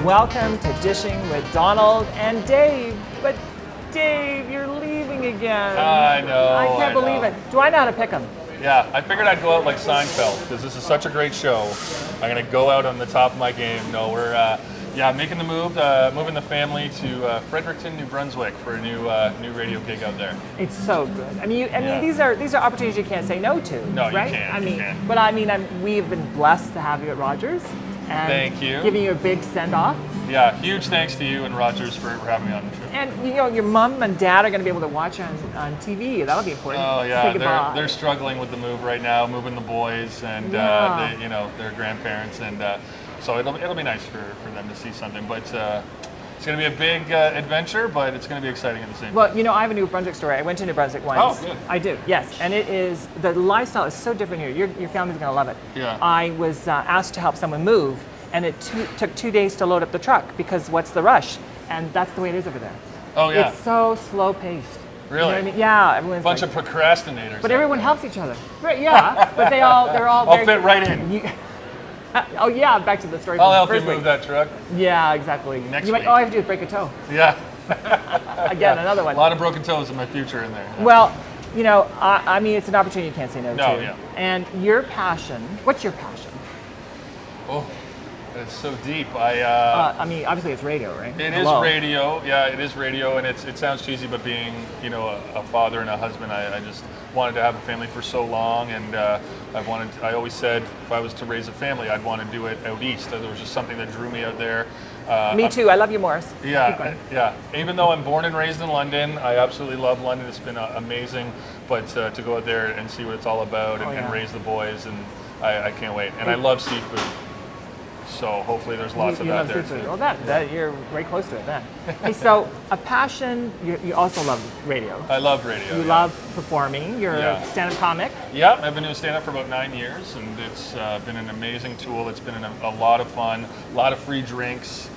Welcome to Dishing with Donald and Dave. But Dave, you're leaving again. I know. I can't believe it. Do I know how to pick them? Yeah, I figured I'd go out like Seinfeld because this is such a great show. I'm gonna go out on the top of my game. No, we're making the move, moving the family to Fredericton, New Brunswick for a new radio gig out there. It's so good. I mean, these are opportunities you can't say no to. No, right? you can't. I mean, you can't. but we've been blessed to have you at Rogers. And Thank you. Giving you a big send off. Yeah, huge thanks to you and Rogers for having me on the show. And you know, your mom and dad are going to be able to watch on TV. That'll be important. Oh yeah, they're struggling with the move right now, moving the boys and their grandparents, and so it'll be nice for them to see something. But it's going to be a big adventure, but it's going to be exciting at the same time. Well, you know, I have a New Brunswick story. I went to New Brunswick once. Oh, good. I do, yes. And it is, the lifestyle is so different here. Your family's going to love it. Yeah. I was asked to help someone move, and it took 2 days to load up the truck because what's the rush? And that's the way it is over there. Oh yeah. It's so slow paced. Really? You know what I mean? Yeah, everyone's Bunch of procrastinators. But everyone helps each other. Right, yeah, but they're all I'll very, fit right in. Oh yeah, back to the story. I'll help you first move week. that truck. Yeah, exactly. Next you week. all I have to do is break a toe. Yeah. Again, another one. A lot of broken toes in my future in there. Well, you know, I mean, it's an opportunity you can't say no to. Yeah. And your passion, what's your passion? Oh, it's so deep. I mean, obviously it's radio, right? It is radio. Yeah, it is radio, and it sounds cheesy, but being, you know, a father and a husband, I just wanted to have a family for so long, and I always said if I was to raise a family, I'd want to do it out east. There was just something that drew me out there. Me too. I love you, Morris. Yeah, yeah. Even though I'm born and raised in London, I absolutely love London. It's been amazing, but to go out there and see what it's all about and raise the boys, and I can't wait. And I love seafood. So hopefully there's lots of that there too. Well, that you're right close to it then. Hey, so a passion, you also love radio. I love radio. You love performing. You're a stand-up comic. Yeah, I've been doing stand-up for about 9 years, and it's been an amazing tool. It's been a lot of fun, a lot of free drinks,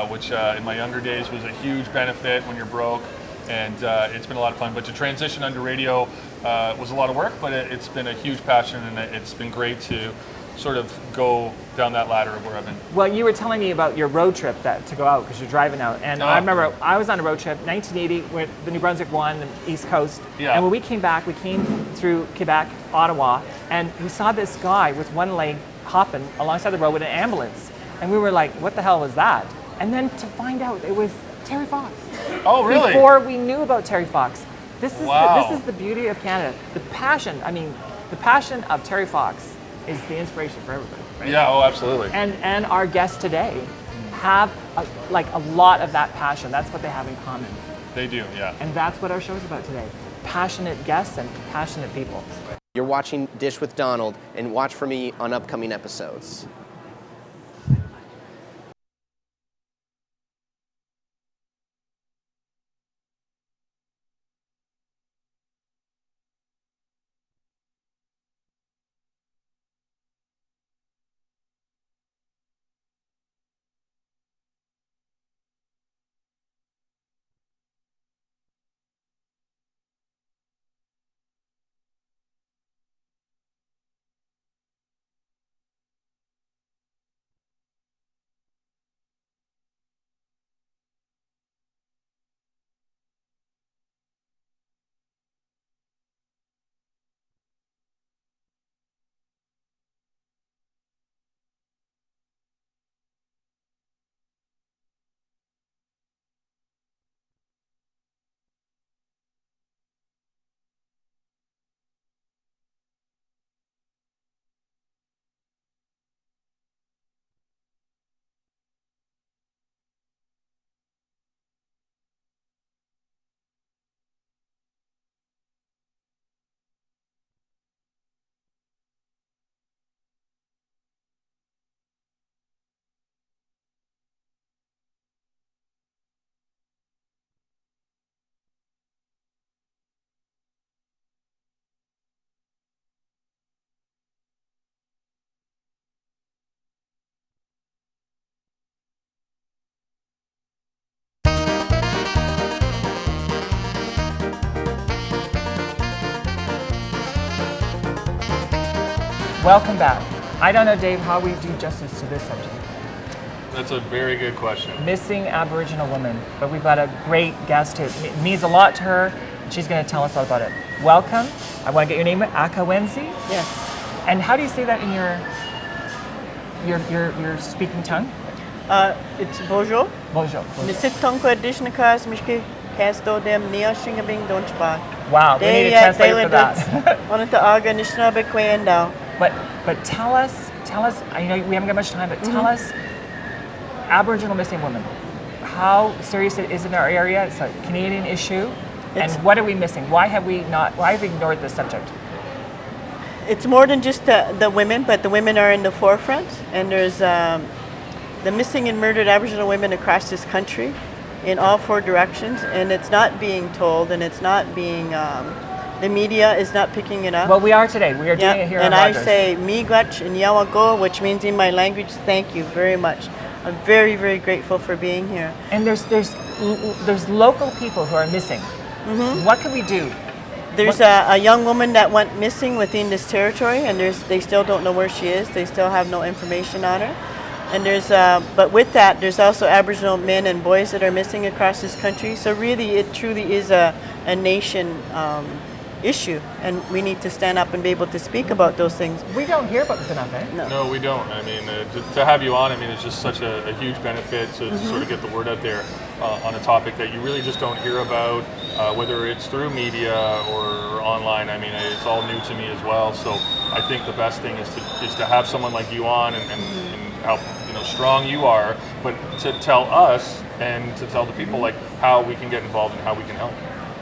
which in my younger days was a huge benefit when you're broke, and it's been a lot of fun. But to transition under radio was a lot of work, but it's been a huge passion, and it's been great to sort of go down that ladder of where I've been. Well, you were telling me about your road trip to go out because you're driving out, and I remember I was on a road trip 1980 with the New Brunswick one, the East Coast, and when we came back, we came through Quebec, Ottawa, and we saw this guy with one leg hopping alongside the road with an ambulance, and we were like, what the hell was that? And then to find out it was Terry Fox. Oh, really? Before we knew about Terry Fox. This is Wow. this is the beauty of Canada. The passion of Terry Fox is the inspiration for everybody. Right? Yeah, oh, absolutely. And our guests today have a lot of that passion. That's what they have in common. They do, yeah. And that's what our show is about today. Passionate guests and passionate people. You're watching Dish with Donald, and watch for me on upcoming episodes. Welcome back. I don't know, Dave, how we do justice to this subject. That's a very good question. Missing Aboriginal woman, but we've got a great guest who means a lot to her. She's going to tell us all about it. Welcome. I want to get your name, Akiwenzie. Yes. And how do you say that in your speaking tongue? It's bonjour. Bonjour. Mi sit tongue addition cars mishki casto dem nia shingabing don't spark. Wow, we need a translator for that. On the aga nishnabe kwenda. But tell us. I know we haven't got much time, but tell us, Aboriginal missing women. How serious it is in our area? It's a Canadian issue, and what are we missing? Why have we ignored this subject? It's more than just the women, but the women are in the forefront, and there's the missing and murdered Aboriginal women across this country, in all 4 directions, and it's not being told, and it's not being. The media is not picking it up. Well, we are today. We are doing it here and on I Rogers. say miigwach and yawago, which means in my language, thank you very much. I'm very, very grateful for being here. And there's local people who are missing. What can we do? There's a young woman that went missing within this territory, and they still don't know where she is. They still have no information on her. And but with that, there's also Aboriginal men and boys that are missing across this country. So really, it truly is a nation issue, and we need to stand up and be able to speak about those things. We don't hear about this enough, eh? No, we don't. I mean, to have you on, I mean, it's just such a huge benefit to sort of get the word out there on a topic that you really just don't hear about, whether it's through media or online. I mean, it's all new to me as well. So I think the best thing is to have someone like you on and how strong you are, but to tell us and to tell the people like how we can get involved and how we can help.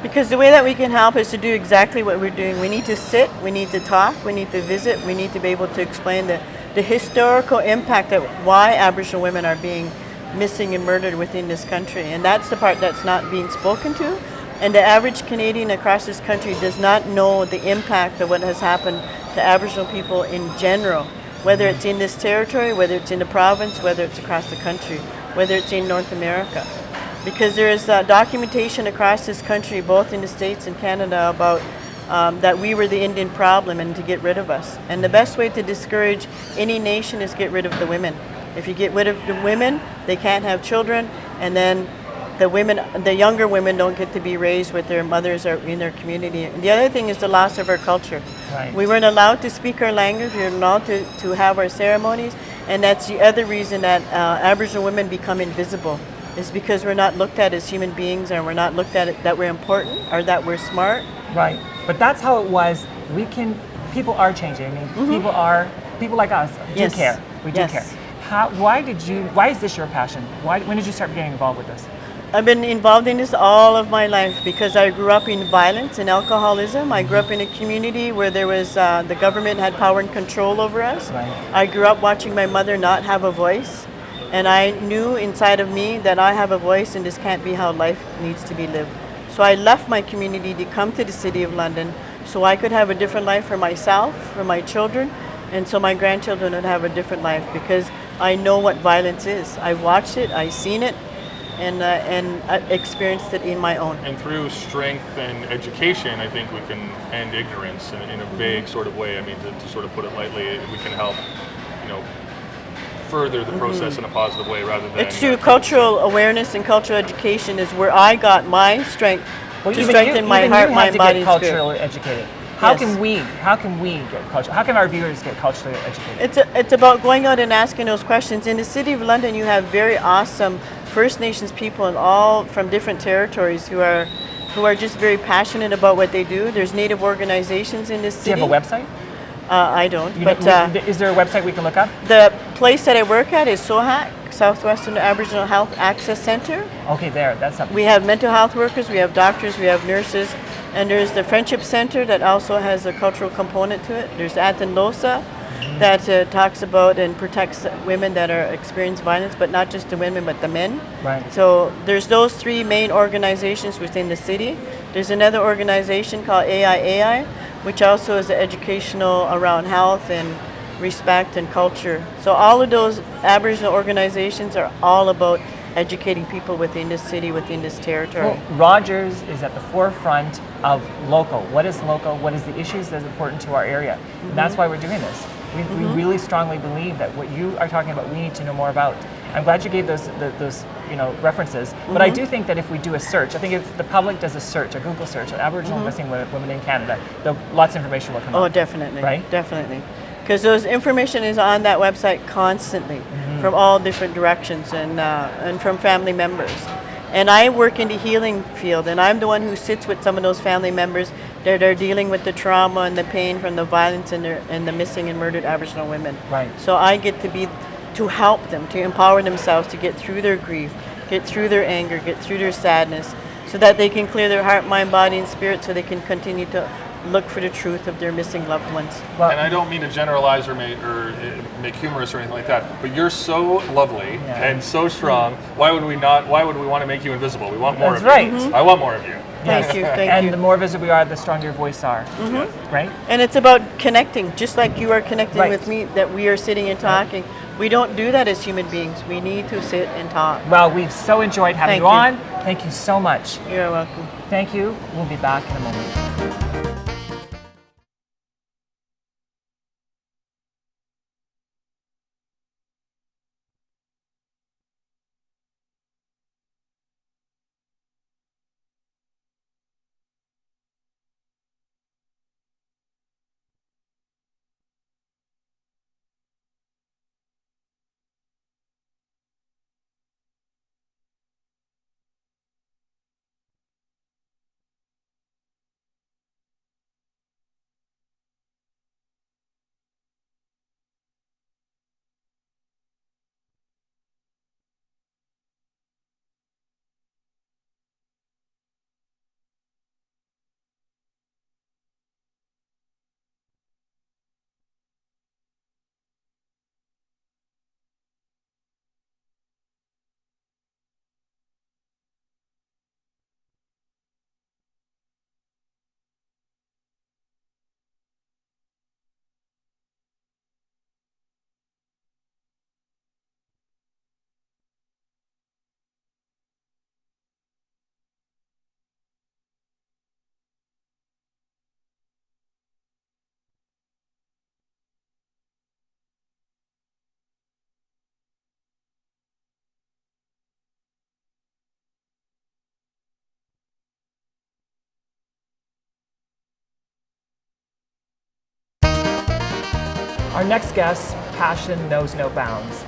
Because the way that we can help is to do exactly what we're doing. We need to sit, we need to talk, we need to visit, we need to be able to explain the historical impact of why Aboriginal women are being missing and murdered within this country. And that's the part that's not being spoken to. And the average Canadian across this country does not know the impact of what has happened to Aboriginal people in general, whether it's in this territory, whether it's in the province, whether it's across the country, whether it's in North America. Because there is documentation across this country, both in the States and Canada, about that we were the Indian problem and to get rid of us. And the best way to discourage any nation is get rid of the women. If you get rid of the women, they can't have children, and then the younger women don't get to be raised with their mothers or in their community. And the other thing is the loss of our culture. Right. We weren't allowed to speak our language, we weren't allowed to have our ceremonies, and that's the other reason that Aboriginal women become invisible. Is because we're not looked at as human beings, and we're not looked at that we're important or that we're smart. Right, but that's how it was. People are changing. I mean, people like us do care. We do care. Why is this your passion? When did you start getting involved with this? I've been involved in this all of my life because I grew up in violence and alcoholism. I grew up in a community where there was the government had power and control over us. Right. I grew up watching my mother not have a voice. And I knew inside of me that I have a voice and this can't be how life needs to be lived. So I left my community to come to the City of London so I could have a different life for myself, for my children, and so my grandchildren would have a different life, because I know what violence is. I've watched it, I've seen it, and I experienced it in my own. And through strength and education, I think we can end ignorance in a vague sort of way. I mean, to sort of put it lightly, we can help, further the process in a positive way rather than... It's through cultural awareness and cultural education is where I got my strength to strengthen my heart, mind, body, and spirit. Culturally educated. How can we get culture? How can our viewers get culturally educated? It's about going out and asking those questions. In the City of London, you have very awesome First Nations people and all from different territories who are just very passionate about what they do. There's Native organizations in this city. Do you have a website? I don't. Is there a website we can look up? The place that I work at is SOHAC, Southwestern Aboriginal Health Access Center. Okay, that's something. We have mental health workers, we have doctors, we have nurses, and there's the Friendship Center that also has a cultural component to it. There's Atanlosa that talks about and protects women that are experiencing violence, but not just the women, but the men. Right. So there's those 3 main organizations within the city. There's another organization called AIAI, which also is educational around health and respect and culture. So all of those Aboriginal organizations are all about educating people within this city, within this territory. Well, Rogers is at the forefront of local. What is local? What is the issues that's important to our area? And that's why we're doing this. We really strongly believe that what you are talking about, we need to know more about. I'm glad you gave those references. But I do think that if we do a search, I think if the public does a search, a Google search, Aboriginal missing women in Canada, lots of information will come up. Oh, definitely. Right? Definitely. Because those information is on that website constantly from all different directions and from family members. And I work in the healing field, and I'm the one who sits with some of those family members that are dealing with the trauma and the pain from the violence and the missing and murdered Aboriginal women. Right. So I get to help them, to empower themselves to get through their grief, get through their anger, get through their sadness, so that they can clear their heart, mind, body, and spirit, so they can continue to look for the truth of their missing loved ones. And I don't mean to generalize or make humorous or anything like that, but you're so lovely and so strong. Why would we want to make you invisible? We want more of you. That's right. I want more of you. Thank you, thank and you. the more visible we are, the stronger your voice are. Right? And it's about connecting, just like you are connecting Right. with me, that we are sitting and talking. We don't do that as human beings. We need to sit and talk. Well, we've so enjoyed having Thank you you. on. Thank you so much. You're welcome. Thank you. We'll be back in a moment. Our next guest, passion knows no bounds.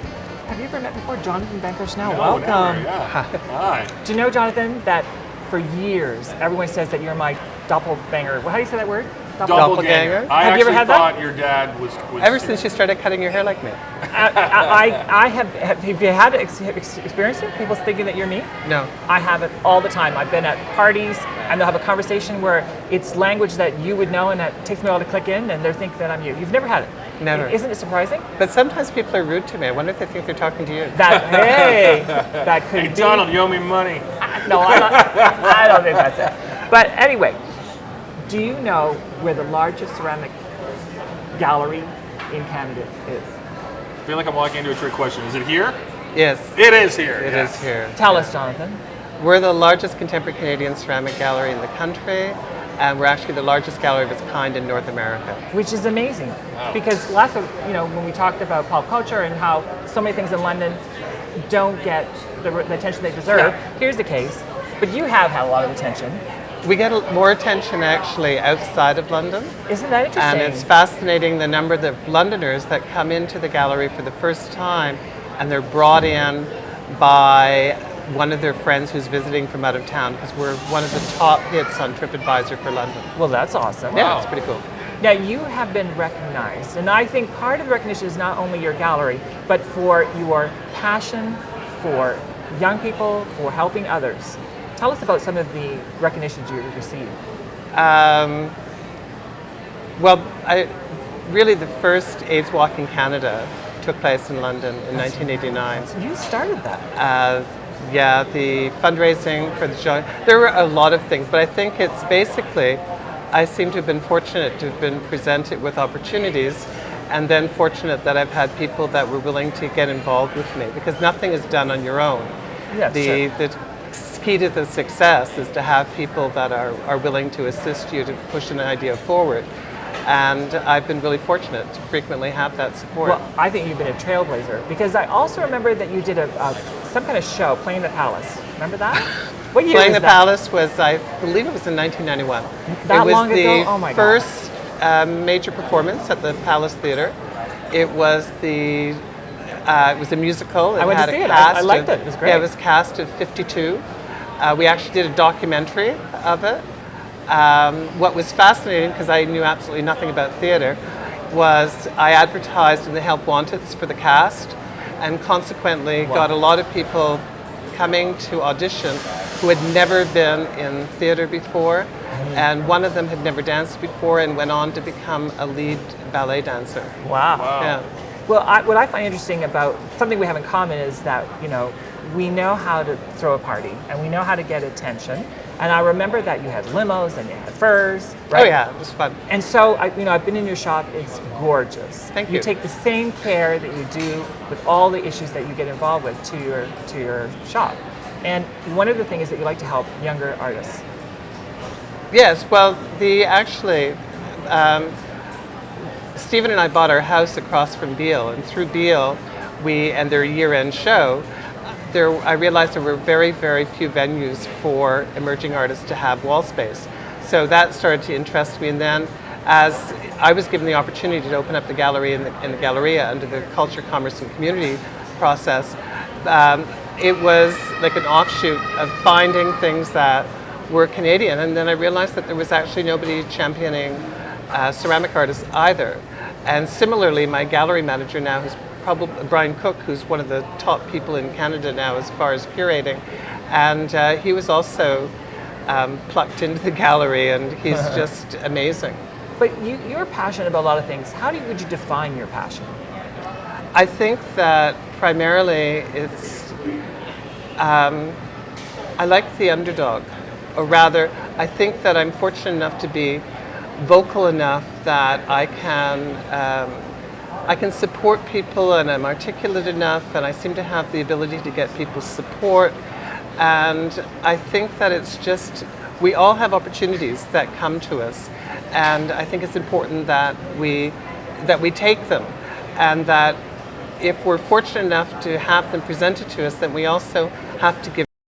Have you ever met before? Jonathan Banker-Snell, welcome. Never, yeah. Hi. Do you know, Jonathan, that for years, everyone says that you're my doppelbanger. How do you say that word? Doppelganger. I Have you ever actually had that? thought your dad was Ever since you started cutting your hair like me. I have you had experience it? People thinking that you're me? No. I have it all the time. I've been at parties and they'll have a conversation where it's language that you would know and that takes me a while to click in and they think that I'm you. You've never had it? Never. Isn't it surprising? But sometimes people are rude to me. I wonder if they think they're talking to you. That could Hey, be. Donald, you owe me money. No, I don't think that's it. But anyway, do you know where the largest ceramic gallery in Canada is? I feel like I'm walking into a trick question. Is it here? Yes. It is here. It is here. Tell us, Jonathan. We're the largest contemporary Canadian ceramic gallery in the country, and we're actually the largest gallery of its kind in North America. Which is amazing, Wow. because last week, when we talked about pop culture and how so many things in London don't get the attention they deserve, here's the case. But you have had a lot of attention. We get more attention actually outside of London. Isn't that interesting? And it's fascinating the number of Londoners that come into the gallery for the first time and they're brought in by one of their friends who's visiting from out of town because we're one of the top hits on TripAdvisor for London. Well, that's awesome. Yeah, it's pretty cool. Now, you have been recognized, and I think part of the recognition is not only your gallery, but for your passion for young people, for helping others. Tell us about some of the recognitions you received. Really the first AIDS Walk in Canada took place in London in 1989. So you started that. The fundraising for the joint. There were a lot of things, but I think it's basically, I seem to have been fortunate to have been presented with opportunities and then fortunate that I've had people that were willing to get involved with me because nothing is done on your own. The key to the success is to have people that are willing to assist you to push an idea forward. And I've been really fortunate to frequently have that support. Well, I think you've been a trailblazer because I also remember that you did some kind of show, Playing the Palace. Remember that? What year Playing was the that? Palace was, I believe it was in 1991. That it was long the ago? Oh my God. first major performance at the Palace Theatre. It was it was a musical. I went had to a see it. cast I liked of- it. It was great. Yeah, it was cast of 52. We actually did a documentary of it. What was fascinating, because I knew absolutely nothing about theatre, was I advertised in the Help Wanteds for the cast, and consequently got a lot of people coming to audition who had never been in theatre before, and one of them had never danced before and went on to become a lead ballet dancer. Wow. Yeah. Well, what I find interesting about something we have in common is that, we know how to throw a party and we know how to get attention. And I remember that you had limos and you had furs, right? Oh yeah, it was fun. And so, I've been in your shop. It's gorgeous. Thank you. You take the same care that you do with all the issues that you get involved with to your shop. And one of the things is that you like to help younger artists. Yes, well, Stephen and I bought our house across from Beale, and through Beale, and their year-end show, I realized there were very, very few venues for emerging artists to have wall space. So that started to interest me, and then as I was given the opportunity to open up the gallery in the Galleria under the Culture, Commerce and Community process, it was like an offshoot of finding things that were Canadian, and then I realized that there was actually nobody championing ceramic artists either. And similarly, my gallery manager now, who's probably Brian Cook, who's one of the top people in Canada now as far as curating, and he was also plucked into the gallery, and he's just amazing. But you're passionate about a lot of things. Would you define your passion? I think that primarily it's, I like the underdog, or rather, I think that I'm fortunate enough to be vocal enough that I can support people, and I'm articulate enough, and I seem to have the ability to get people's support. And I think that it's just, we all have opportunities that come to us, and I think it's important that we take them, and that if we're fortunate enough to have them presented to us, then we also have to give